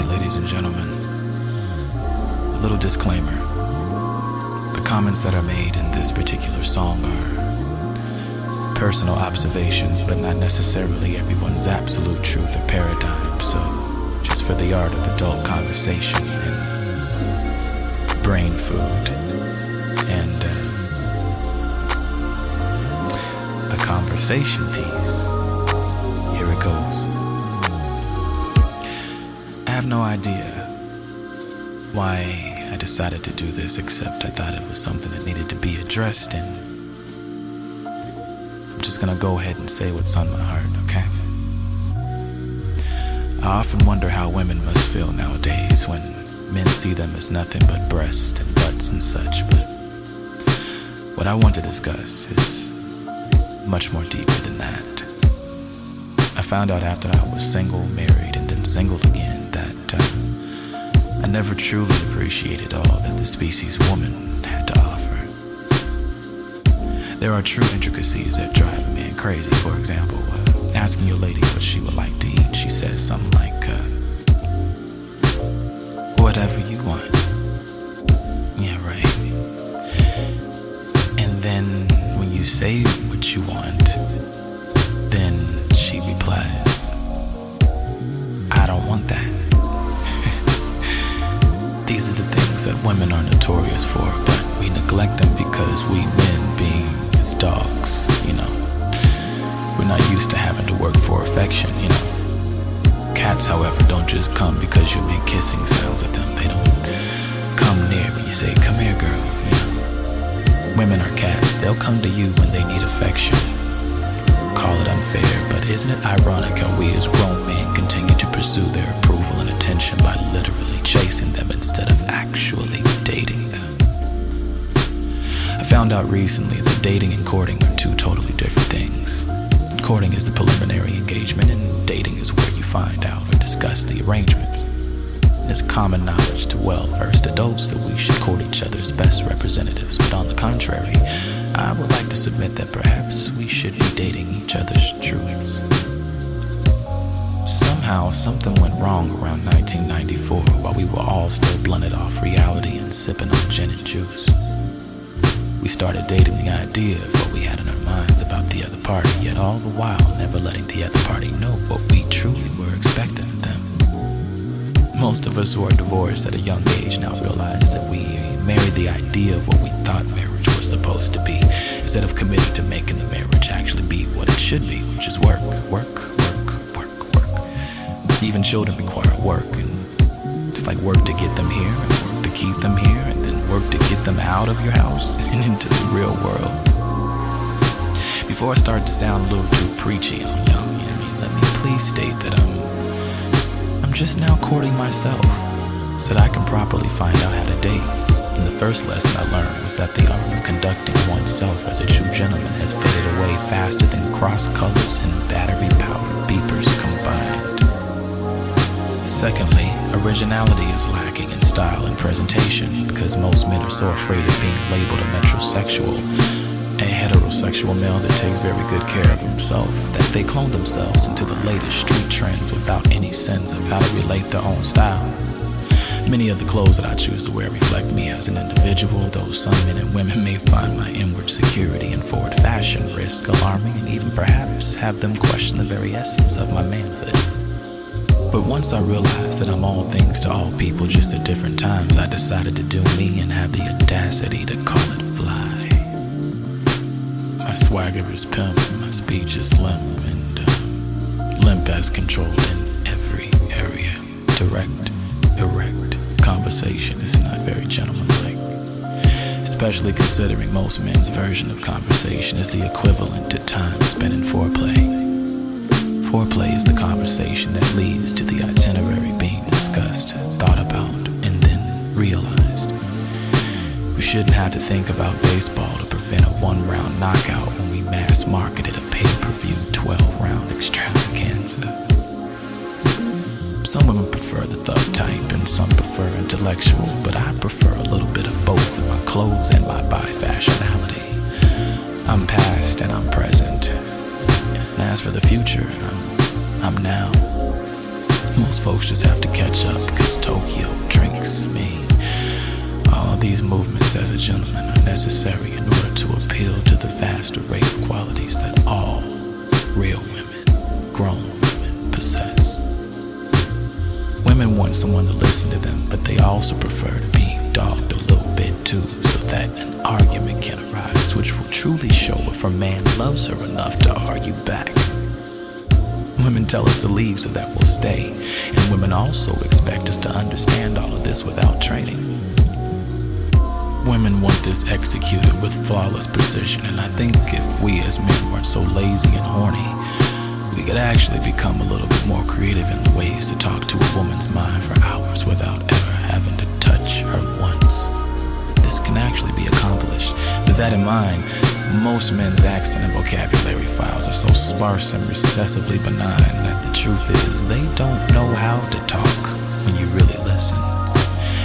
Alright, ladies and gentlemen, a little disclaimer. The comments that are made in this particular song are personal observations, but not necessarily everyone's absolute truth or paradigm. So, just for the art of adult conversation and brain food and a conversation piece, here it goes. I have no idea why I decided to do this, except I thought it was something that needed to be addressed, and I'm just gonna go ahead and say what's on my heart, okay? I often wonder how women must feel nowadays when men see them as nothing but breasts and butts and such, but what I want to discuss is much more deeper than that. I found out after I was single, married, and then single again that I never truly appreciated all that the species woman had to offer. There are true intricacies that drive a man crazy. For example, asking your lady what she would like to eat. She says something like, whatever you want. Yeah, right. And then when you say what you want, then she replies, I don't want that. These are the things that women are notorious for, but we neglect them because we men, being as dogs, we're not used to having to work for affection, Cats, however, don't just come because you make kissing sounds at them. They don't come near when you say, come here, girl, Women are cats. They'll come to you when they need affection. Call it unfair, but isn't it ironic how we as grown men continue to pursue their approval and attention by literally chasing them instead of actually dating them? I found out recently that dating and courting are two totally different things. Courting is the preliminary engagement, and dating is where you find out or discuss the arrangements. It's common knowledge to well-versed adults that we should court each other's best representatives, but on the contrary, I would like to submit that perhaps we should be dating each other's truths. Somehow, something went wrong around 1994 while we were all still blunted off reality and sipping on gin and juice. We started dating the idea of what we had in our minds about the other party, yet all the while never letting the other party know what we truly were expecting of them. Most of us who are divorced at a young age now realize that we married the idea of what we thought marriage was supposed to be, instead of committing to making the marriage actually be what it should be, which is work. Even children require work, and it's like work to get them here, and work to keep them here, and then work to get them out of your house and into the real world. Before I start to sound a little too preachy on young, let me please state that I'm just now courting myself so that I can properly find out how to date. And the first lesson I learned was that the art of conducting oneself as a true gentleman has faded away faster than cross colors and battery-powered beepers combined. Secondly, originality is lacking in style and presentation because most men are so afraid of being labeled a metrosexual, a heterosexual male that takes very good care of himself, that they clone themselves into the latest street trends without any sense of how to relate their own style. Many of the clothes that I choose to wear reflect me as an individual, though some men and women may find my inward security and forward fashion risk alarming and even perhaps have them question the very essence of my manhood. But once I realized that I'm all things to all people just at different times, I decided to do me and have the audacity to call it fly. My swagger is pimp, my speech is limp, and limp as controlled in every area. Direct, erect, conversation is not very gentlemanlike, especially considering most men's version of conversation is the equivalent to time spent in foreplay. Foreplay is the conversation that leads to the itinerary being discussed, thought about, and then realized. We shouldn't have to think about baseball to prevent a one-round knockout when we mass-marketed a pay-per-view 12-round extravaganza. Some women prefer the thug type and some prefer intellectual, but I prefer a little bit of both in my clothes and my bi-fashionality. I'm past and I'm present. And as for the future, I'm now. most folks just have to catch up because Tokyo drinks me. All these movements as a gentleman are necessary in order to appeal to the vast array of qualities that all real women, grown women, possess. Women want someone to listen to them, but they also prefer to be dogged a little bit too, so that an argument can arise, which will truly show if a man loves her enough to argue back. Women tell us to leave so that we'll stay, and women also expect us to understand all of this without training. Women want this executed with flawless precision, and I think if we as men weren't so lazy and horny, we could actually become a little bit more creative in the ways to talk to a woman's mind for hours without ever having to touch her once. This can actually be accomplished. With that in mind, most men's accent and vocabulary files are so sparse and recessively benign that the truth is they don't know how to talk when you really listen.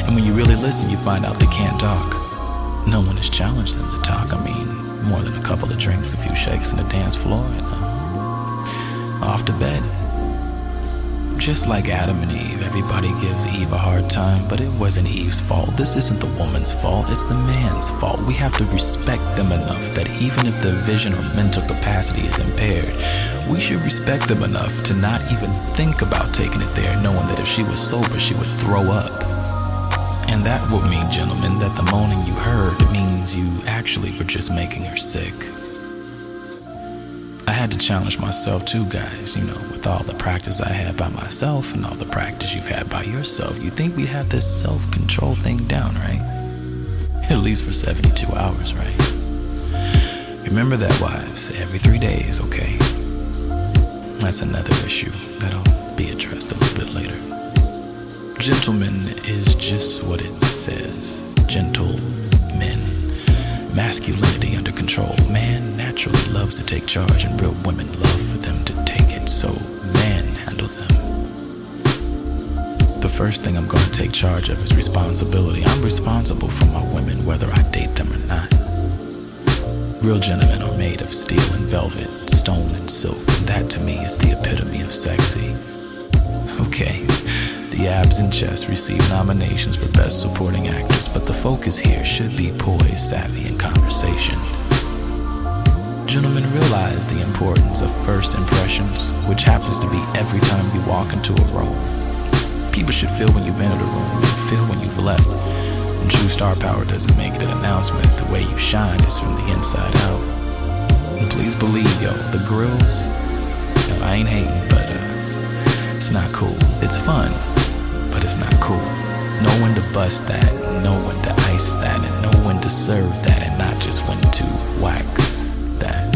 And when you really listen, you find out they can't talk. No one has challenged them to talk. I mean, more than a couple of drinks, a few shakes, and a dance floor, and off to bed. Just like Adam and Eve, everybody gives Eve a hard time, but it wasn't Eve's fault. This isn't the woman's fault, it's the man's fault. We have to respect them enough that even if their vision or mental capacity is impaired, we should respect them enough to not even think about taking it there, knowing that if she was sober, she would throw up. And that would mean, gentlemen, that the moaning you heard means you actually were just making her sick. I had to challenge myself too, guys. With all the practice I had by myself and all the practice you've had by yourself, you'd think we'd have this self-control thing down, right? At least for 72 hours, right? Remember that, wives, every 3 days, okay? That's another issue that'll be addressed a little bit later. Gentleman is just what it says. Gentle men. Masculinity under control. Man naturally loves to take charge, and real women love for them to take it, so manhandle them. The first thing I'm going to take charge of is responsibility. I'm responsible for my women, whether I date them or not. Real gentlemen are made of steel and velvet, stone and silk, and that to me is the epitome of sexy. Okay, the abs and chest receive nominations for Best Supporting Actress, but the focus here should be poise, savvy, and conversation. Gentlemen, realize the importance of first impressions, which happens to be every time you walk into a room. People should feel when you've entered a room and feel when you've left. And true star power doesn't make it an announcement. The way you shine is from the inside out. And please believe, the grills, I ain't hating, but it's not cool. It's fun, but it's not cool. Know when to bust that, know when to ice that, and know when to serve that, and not just when to wax that.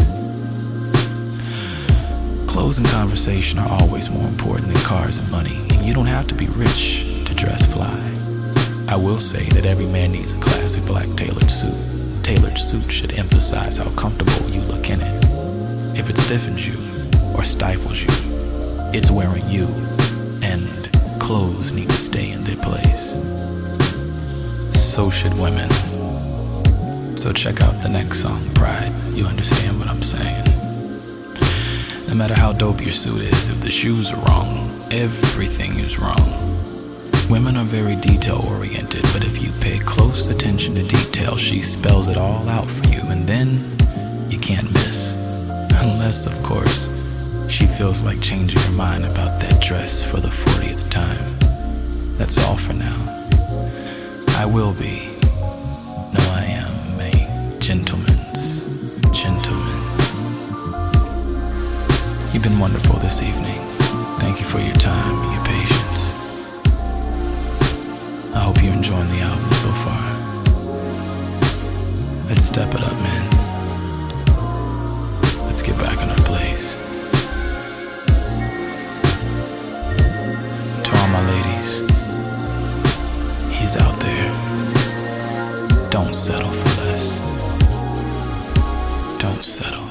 Clothes and conversation are always more important than cars and money, and you don't have to be rich to dress fly. I will say that every man needs a classic black tailored suit. Tailored suit should emphasize how comfortable you look in it. If it stiffens you or stifles you, it's wearing you, and clothes need to stay in their place. So should women. So check out the next song, Pride. You understand what I'm saying? No matter how dope your suit is, if the shoes are wrong, everything is wrong. Women are very detail-oriented, but if you pay close attention to detail, she spells it all out for you, and then you can't miss. Unless, of course, she feels like changing her mind about that dress for the 40th time. That's all for now. I will be, no I am, a gentleman's gentleman. You've been wonderful this evening. Thank you for your time and your patience. I hope you're enjoying the album so far. Let's step it up, man. Let's get back in our place. To all my ladies, he's out there. Don't settle for less. Don't settle.